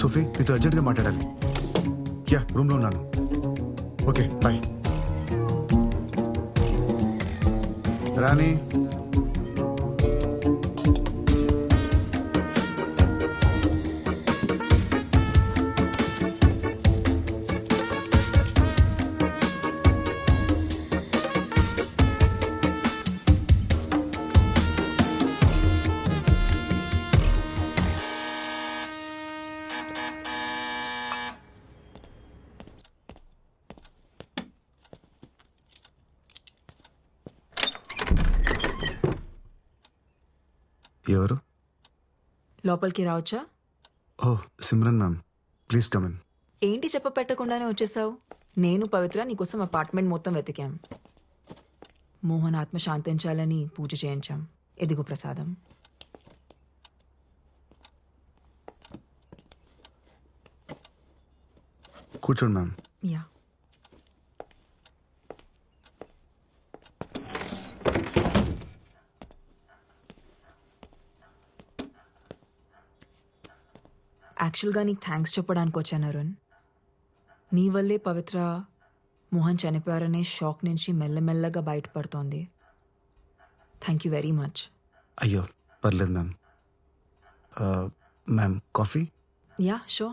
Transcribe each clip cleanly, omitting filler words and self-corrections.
Sophie నీతో అర్జెంట్గా మాట్లాడాలి. యా రూమ్లో ఉన్నాను. Okay bye. రాణి ఎవరు? లోపలికి రావచ్చా? ఓ Simran ma'am, please come in. ఏంటి చెప్ప పెట్టకుండానే వచ్చేసావు? నేను పవిత్ర నీకోసం అపార్ట్మెంట్ మొత్తం వెతికాం. మోహన్ ఆత్మ శాంతించాలని పూజ చేయించాం. ఎదిగు ప్రసాదం. కూర్చోండి మ్యామ్. యా యాక్చువల్గా నీకు థ్యాంక్స్ చెప్పడానికి వచ్చాను అరుణ్. నీ వల్లే పవిత్ర మోహన్ చనిపోయారనే షాక్ నుంచి మెల్లమెల్లగా బయటపడుతోంది. Thank you very much. అయ్యో పర్లేదు ma'am. Ma'am coffee? Yeah sure.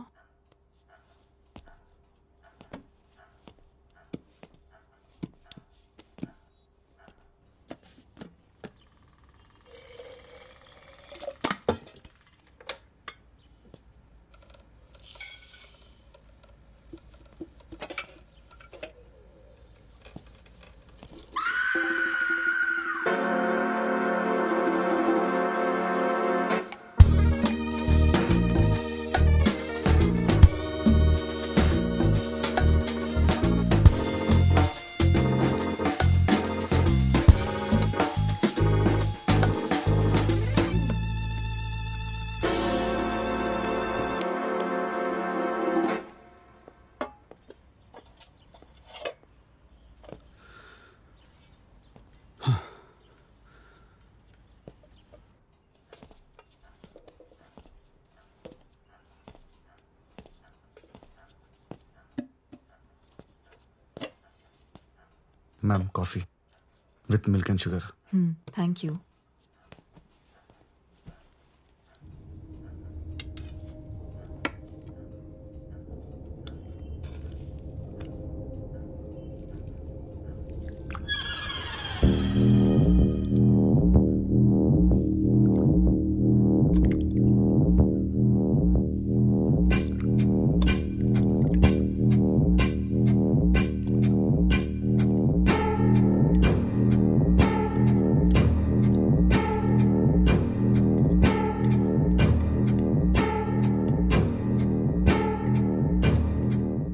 Ma'am coffee with milk and sugar. Thank you.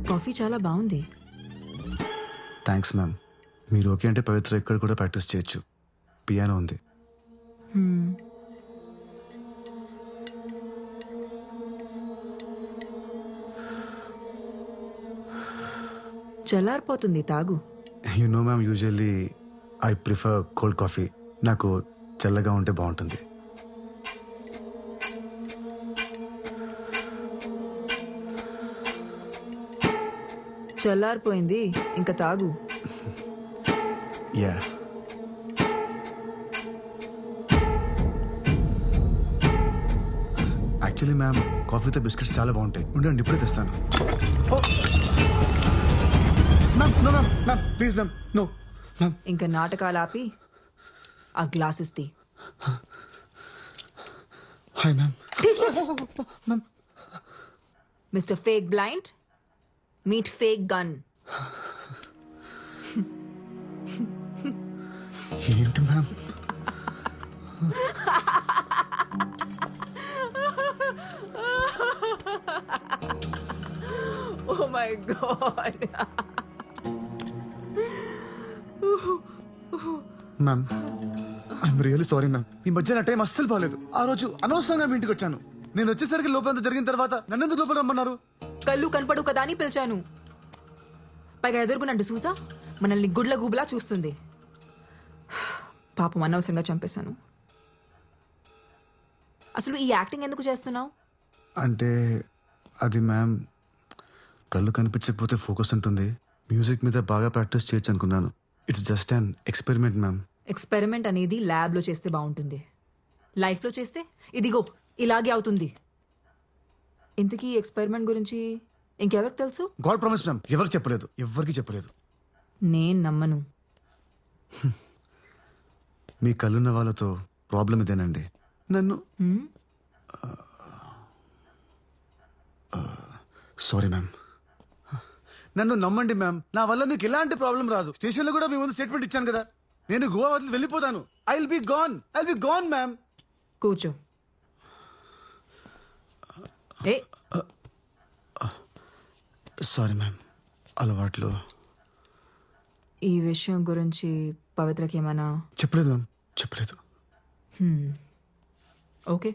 Coffee చాలా బాగుంది. Thanks ma'am. మీరు ఓకే అంటే పవిత్ర ఇక్కడ కూడా ప్రాక్టీస్ చేయొచ్చు. పియానో ఉంది. చల్లారిపోతుంది, తాగు. You know ma'am, usually I prefer cold coffee. నాకు చల్లగా ఉంటే బాగుంటుంది. చల్లారిపోయింది, ఇంకా తాగు. యా యాక్చువల్లీ మ్యామ్ కాఫీతో బిస్కెట్స్ చాలా బాగుంటాయి. ఉండండి ఇప్పుడే తెస్తాను. Ma'am no ma'am, ma'am please ma'am, no ma'am. ఇంకా నాటకాలు ఆపి ఆ గ్లాసెస్ తీ. Hi ma'am. Ma'am mister fake blind, meet fake gun. ఏంటి ma'am? Oh my god. Ma'am I'm really sorry ma'am. ఈ మధ్య నా టైం అస్సలు బాగాలేదు. ఆ రోజు అనవసరంగా మీ ఇంటికి వచ్చాను. నేను వచ్చేసరికి లోపలంతా జరిగిన తర్వాత నన్ను ఎందుకు లోపల రమ్మన్నారు? కళ్ళు కనపడు కదా అని పిలిచాను. పైగా ఎదుర్కొనండి చూసా మనల్ని గుడ్ల గూబులా చూస్తుంది. పాపం అనవసరంగా చంపేశాను. అసలు ఈ యాక్టింగ్ ఎందుకు చేస్తున్నావు? అంటే అది మ్యామ్ కళ్ళు కనిపించకపోతే ఫోకస్ ఉంటుంది, మ్యూజిక్ మీద బాగా ప్రాక్టీస్ చేయొచ్చు అనుకున్నాను. It's just an experiment ma'am. Experiment అనేది ల్యాబ్లో చేస్తే బాగుంటుంది, లైఫ్లో చేస్తే ఇదిగో ఇలాగే అవుతుంది. ఇంతకీ ఎక్స్పెరిమెంట్ గురించి ఇంకెవరికి తెలుసు? గాడ్ ప్రామిస్ మ్యామ్, ఎవరికి చెప్పలేదు, ఎవరికి చెప్పలేదు. నేను నమ్మను. మీ కళ్ళున్న వాళ్ళతో ప్రాబ్లం ఇదేనండి. నన్ను సారీ మ్యామ్, నన్ను నమ్మండి మ్యామ్, నా వల్ల మీకు ఎలాంటి ప్రాబ్లం రాదు. స్టేషన్లో కూడా మీ ముందు స్టేట్మెంట్ ఇచ్చాను కదా, నేను గోవా వదిలి వెళ్ళిపోతాను. I will be gone ma'am. కూర్చో. ఏ సారీ మ్యామ్, అలవాట్లు. ఈ విషయం గురించి పవిత్రకి ఏమైనా చెప్పలేదు మ్యామ్, చెప్పలేదు. ఓకే.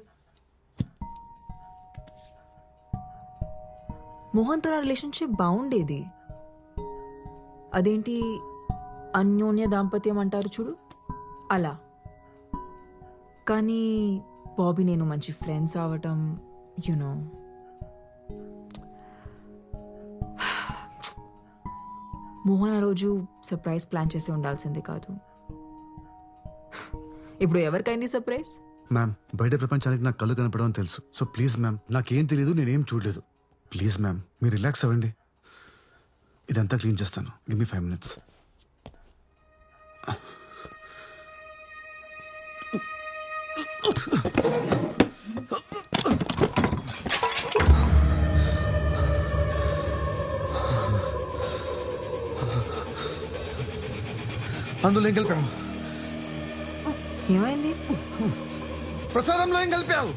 మోహన్తో నా రిలేషన్షిప్ బాగుండేది. అదేంటి అన్యోన్య దాంపత్యం అంటారు చూడు, అలా. కానీ బాబీ నేను మంచి ఫ్రెండ్స్ అవటం యునో మోహన్ ఆ రోజు సర్ప్రైజ్ ప్లాన్ చేసి ఉండాల్సింది కాదు. ఇప్పుడు ఎవరికైంది సర్ప్రైజ్? మ్యామ్, బయట ప్రపంచానికి నాకు కళ్ళు కనపడమని తెలుసు. సో ప్లీజ్ మ్యామ్, నాకేం తెలియదు, నేనేం చూడలేదు. ప్లీజ్ మ్యామ్, మీరు రిలాక్స్ అవ్వండి, ఇదంతా క్లీన్ చేస్తాను. Give me 5 minutes. అందులో ఏం కలిపావు? ఏమైంది? ప్రసాదంలో ఏం కలిపావు?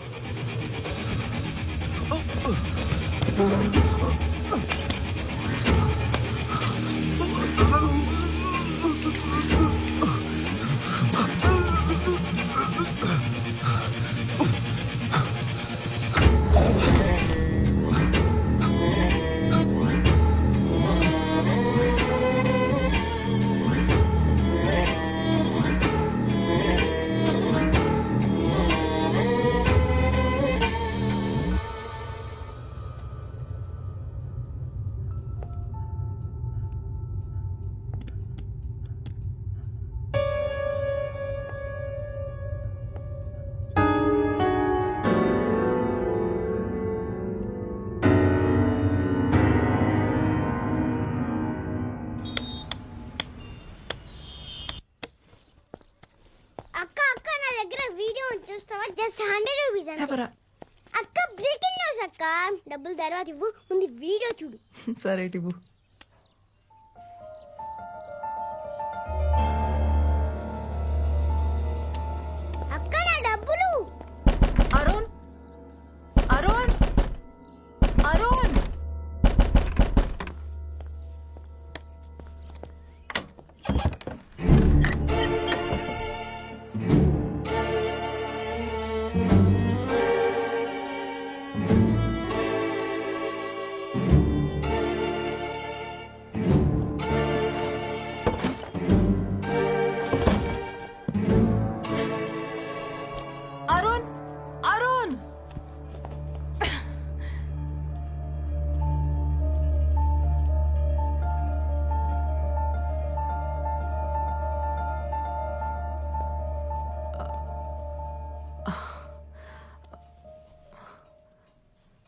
చూస్తావా? జస్ట్ 100 రూపీస్ అంతే. అక్క బ్రేకింగ్ న్యూస్ అక్క. డబ్బులు తర్వాత ఇవ్వు, ముందు వీడియో చూడు. సరే ఇవ్వు. అక్క నా డబ్బులు. అరుణ్, అరుణ్, అరుణ్.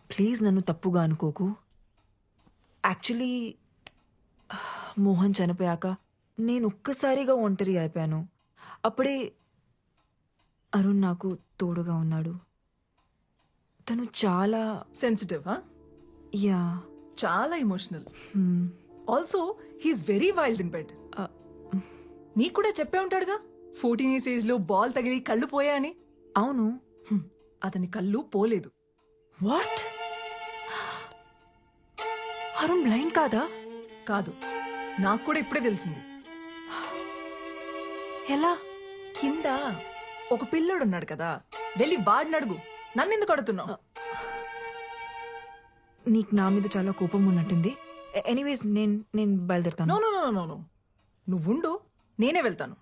ప్లీజ్ నన్ను తప్పుగా అనుకోకు. యాక్చువల్లీ మోహన్ చనిపోయాక నేను ఒక్కసారిగా ఒంటరి అయిపోయాను. అప్పుడే అరుణ్ నాకు తోడుగా ఉన్నాడు. తను చాలా సెన్సిటివ్. యా, చాలా emotional. Also he's very wild in bed. నీకు కూడా చెప్పే ఉంటాడుగా 14 years ఏజ్ లో బాల్ తగిలి కళ్ళు పోయాయని. అవును. అతని కళ్ళు పోలేదు. వాట్? అరుణ్ బ్లైండ్ కాదా? కాదు, నాకు కూడా ఇప్పుడే తెలిసింది. ఎలా? కింద ఒక పిల్లోడు ఉన్నాడు కదా, వెళ్ళి వాడిని అడుగు. నన్నెందుకు అడుగుతున్నావు? నీకు నా మీద చాలా కోపం ఉన్నట్టుంది. ఎనీవేస్ నేను బయలుదేరుతాను. No no no no no, నువ్వుండు, నేనే వెళ్తాను.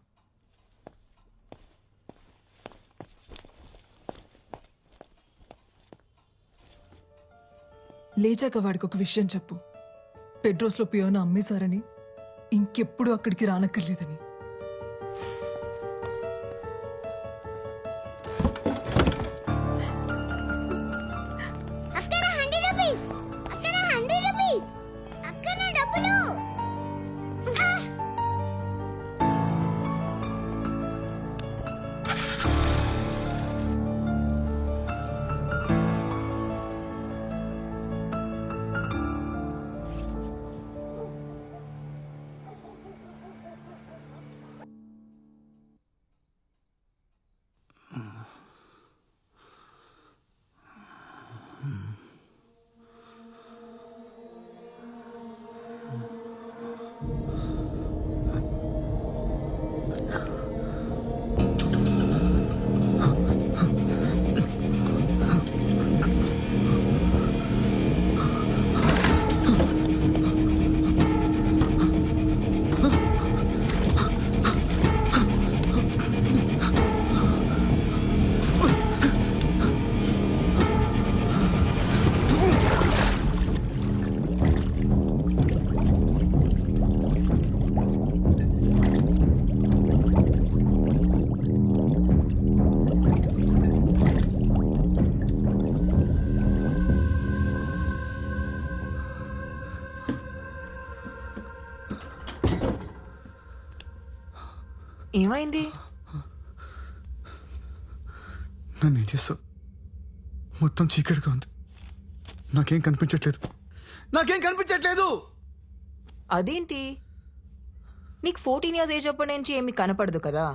లేచాక వాడికి ఒక విషయం చెప్పు. పెడ్రోస్లో పియోన అమ్మేశారని, ఇంకెప్పుడు అక్కడికి రానక్కర్లేదని. అక్కడ 100 రూపీస్, అక్కడ 100 రూపీస్, అక్కడ డబ్బులు. ఏమైంది? నన్ను ఏం చేస్తావు? మొత్తం చీకటిగా ఉంది, నాకేం కనిపించట్లేదు. అదేంటి, నీకు 14 years ఏజ్ అప్పటి నుంచి ఏమి కనపడదు కదా.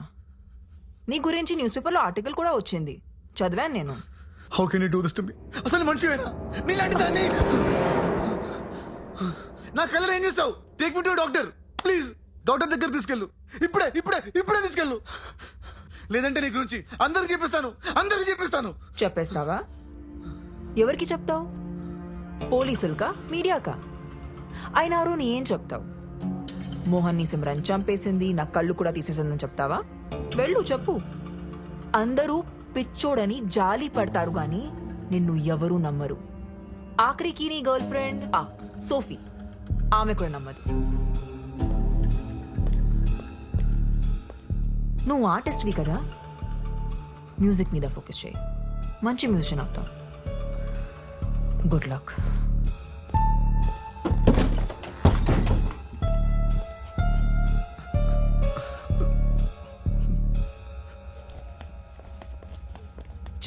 నీ గురించి న్యూస్ పేపర్లో ఆర్టికల్ కూడా వచ్చింది, చదివాను నేను. How can you do this to me? అసలు మనిషివేనా నీలాంటి దాన్ని? నా కళ్ళలో ఏం చూసావు? Take me to doctor please. Doctor దగ్గర తీసుకెళ్ళు, ఇప్పుడే తీసుకెళ్ళు. లేదంటే నీ గురించి అందరికి చెప్పిస్తాను. చెప్పేస్తావా? ఎవరికి చెప్తావు? పోలీసులకా, మీడియాకా? అయినా అరుణ్ ఏం చెప్తావు? మోహన్ ని సిమ్రన్ చంపేసింది, నా కళ్ళు కూడా తీసేసిందని చెప్తావా? వెళ్ళు చెప్పు. అందరూ పిచ్చోడని జాలి పడతారు గాని నిన్ను ఎవరూ నమ్మరు. ఆఖరికి నీ గర్ల్ ఫ్రెండ్ సోఫీ, ఆమె కూడా నమ్మదు. నువ్వు ఆర్టిస్ట్వి కదా, మ్యూజిక్ మీద ఫోకస్ చేయి, మంచి మ్యూజిషియన్ అవుతావు. Good luck.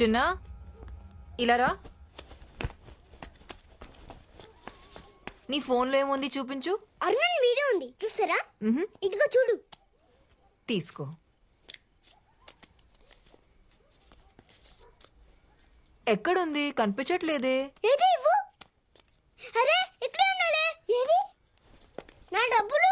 చిన్న ఇలా రా. నీ ఫోన్లో ఏముంది చూపించు. అరుణ్ వీడియో ఉంది, చూస్తారా? ఇదిగో చూడు. తీసుకో. ఎక్కడుంది? కనిపించట్లేదే. ఏది ఇవ్వు. అరే ఇక్కడే ఉండాలి. ఏది? నా డబ్బులు.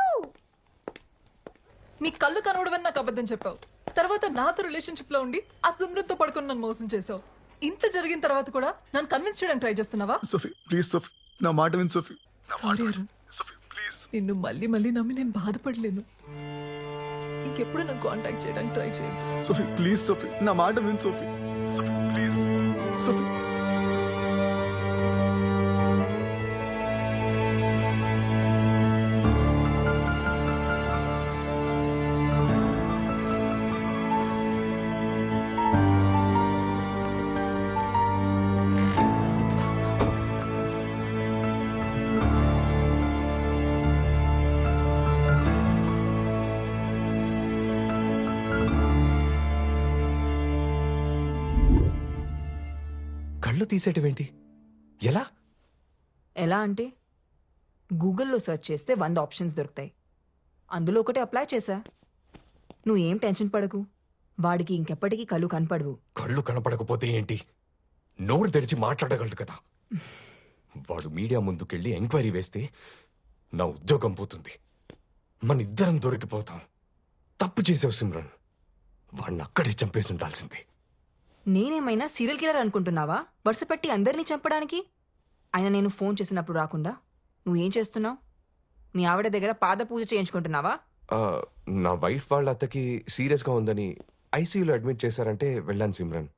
నీ కళ్ళు కనవడమని నాకు అబద్ధం చెప్పావు. తర్వాత నాతో రిలేషన్షిప్ లో ఉండి ఆ సిమ్రన్తో పడుకొని నన్ను మోసం చేసావు. ఇంత జరిగిన తర్వాత కూడా నన్ను కన్విన్స్ చేయడానికి ట్రై చేస్తున్నావా? సోఫీ ప్లీజ్, సోఫీ నా మాట విను. Sophie sorry Arun, Sophie please. నిన్ను మళ్ళీ నమ్మి నేను బాధపడలేను. ఇంకెప్పుడు నన్ను కాంటాక్ట్ చేయడానికి ట్రై చేయండి. సోఫీ ప్లీజ్, సోఫీ నా మాట విను. Sophie please, Sophie. కళ్ళు తీసేటవేంటి? ఎలా అంటే గూగుల్లో సెర్చ్ చేస్తే 100 ఆప్షన్స్ దొరుకుతాయి, అందులో ఒకటి అప్లై చేశా. నువ్వేం టెన్షన్ పడకు, వాడికి ఇంకెప్పటికీ కళ్ళు కనపడవు. కళ్ళు కనపడకపోతే ఏంటి, నోరు తెరిచి మాట్లాడగలడు కదా. వాడు మీడియా ముందుకెళ్ళి ఎంక్వైరీ వేస్తే నా ఉద్యోగం పోతుంది, మన ఇద్దరం దొరికిపోతాం. తప్పు చేసావు సిమ్రన్, వాడిని అక్కడే చంపేసి ఉండాల్సింది. నేనేమైనా సీరియల్ కిల్లర్ అనుకుంటున్నావా వరుస పెట్టి అందరినీ చంపడానికి? అయినా నేను ఫోన్ చేసినప్పుడు రాకుండా నువ్వేం చేస్తున్నావు? మీ ఆవిడ దగ్గర పాద పూజ చేయించుకుంటున్నావా? నా వైఫ్ వాళ్ళ అత్తకి సీరియస్గా ఉందని ఐసీయూలో అడ్మిట్ చేశారంటే వెళ్ళాను సిమ్రన్.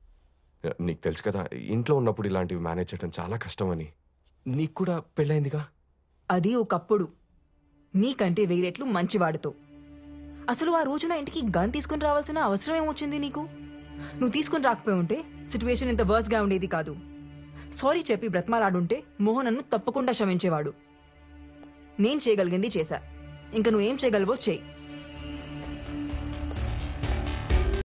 నీకు తెలుసు కదా, ఇంట్లో ఉన్నప్పుడు ఇలాంటివి మేనేజ్ చేయడం చాలా కష్టమని. నీకు కూడా పెళ్ళైందిగా. అది ఒకప్పుడు నీకంటే వేరేట్లు మంచివాడితో. అసలు ఆ రోజున ఇంటికి గన్ తీసుకుని రావాల్సిన అవసరం ఏమొచ్చింది నీకు? నువ్వు తీసుకుని రాకపోయి ఉంటే సిచ్యువేషన్ ఇంత వర్స్గా ఉండేది కాదు. సారీ చెప్పి బ్రతమాలాడుంటే మోహన్ నన్ను తప్పకుండా క్షమించేవాడు. నేను చేయగలిగింది చేశా, ఇంకా నువ్వేం చేయగలవో చెయ్యి.